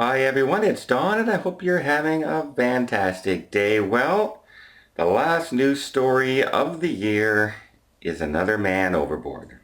Hi everyone, it's Don and I hope you're having a fantastic day. Well, the last news story of the year is another man overboard.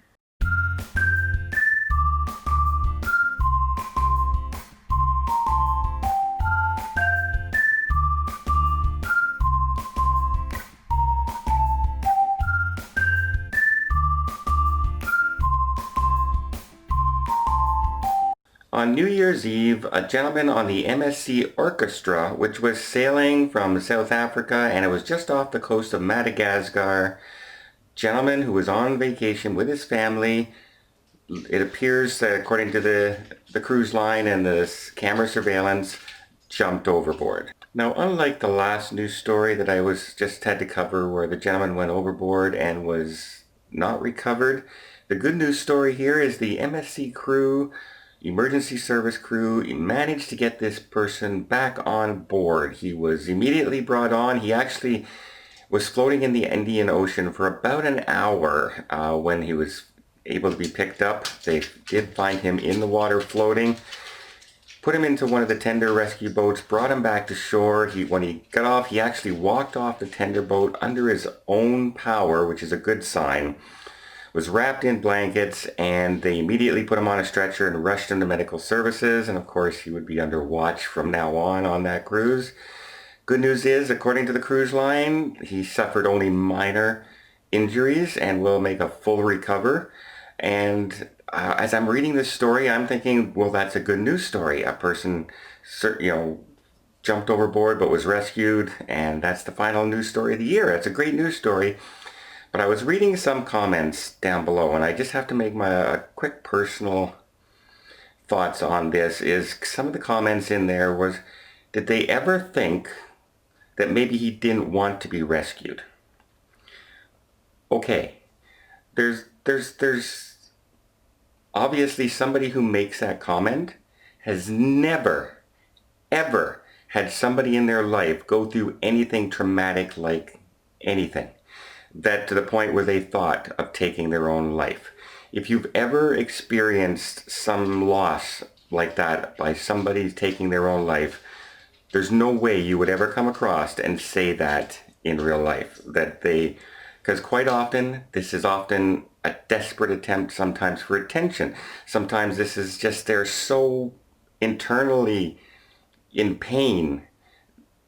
On New Year's Eve, a gentleman on the MSC Orchestra, which was sailing from South Africa and it was just off the coast of Madagascar, gentleman who was on vacation with his family. It appears that according to the cruise line and the camera surveillance, jumped overboard. Now, unlike the last news story that I just had to cover where the gentleman went overboard and was not recovered, the good news story here is the MSC crew, emergency service crew, managed to get this person back on board. He was immediately brought on. He actually was floating in the Indian Ocean for about an hour when he was able to be picked up. They did find him in the water floating, put him into one of the tender rescue boats, brought him back to shore. When he got off, he actually walked off the tender boat under his own power, which is a good sign, was wrapped in blankets, and they immediately put him on a stretcher and rushed him to medical services. And of course, he would be under watch from now on that cruise. Good news is, according to the cruise line, he suffered only minor injuries and will make a full recover. And as I'm reading this story, I'm thinking, well, that's a good news story. A person, jumped overboard but was rescued, and that's the final news story of the year. That's a great news story. But I was reading some comments down below, and I just have to make my quick personal thoughts on this. Is some of the comments in there was, did they ever think that maybe he didn't want to be rescued? Okay, there's obviously somebody who makes that comment has never, ever had somebody in their life go through anything traumatic like anything, that to the point where they thought of taking their own life. If you've ever experienced some loss like that by somebody taking their own life, there's no way you would ever come across and say that in real life, because quite often, this is often a desperate attempt sometimes for attention. Sometimes this is just they're so internally in pain,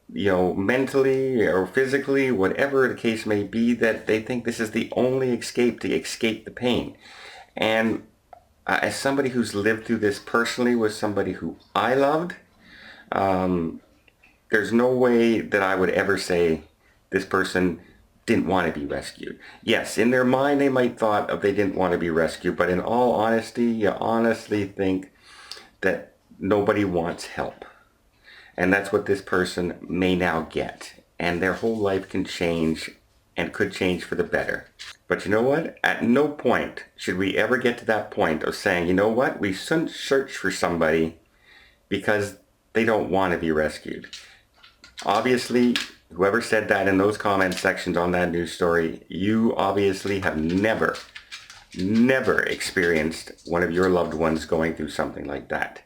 mentally or physically, whatever the case may be, that they think this is the only escape to escape the pain. And as somebody who's lived through this personally with somebody who I loved, there's no way that I would ever say this person didn't want to be rescued. Yes, in their mind they might thought of they didn't want to be rescued, but in all honesty, you honestly think that nobody wants help. And that's what this person may now get. And their whole life can change and could change for the better. But you know what? At no point should we ever get to that point of saying, you know what? We shouldn't search for somebody because they don't want to be rescued. Obviously, whoever said that in those comment sections on that news story, you obviously have never experienced one of your loved ones going through something like that.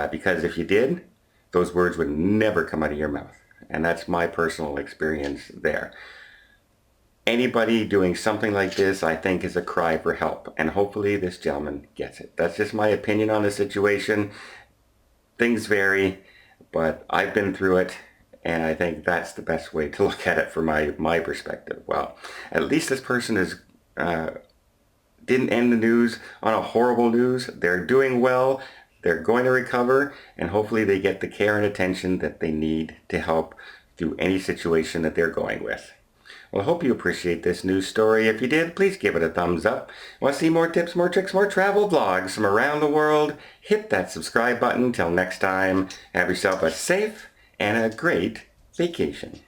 Because if you did, those words would never come out of your mouth. And that's my personal experience there. Anybody doing something like this, I think, is a cry for help. And hopefully this gentleman gets it. That's just my opinion on the situation. Things vary, but I've been through it. And I think that's the best way to look at it from my perspective. Well, at least this person didn't end the news on a horrible news. They're doing well. They're going to recover, and hopefully they get the care and attention that they need to help through any situation that they're going with. Well, I hope you appreciate this news story. If you did, please give it a thumbs up. Want to see more tips, more tricks, more travel vlogs from around the world? Hit that subscribe button. Till next time, have yourself a safe and a great vacation.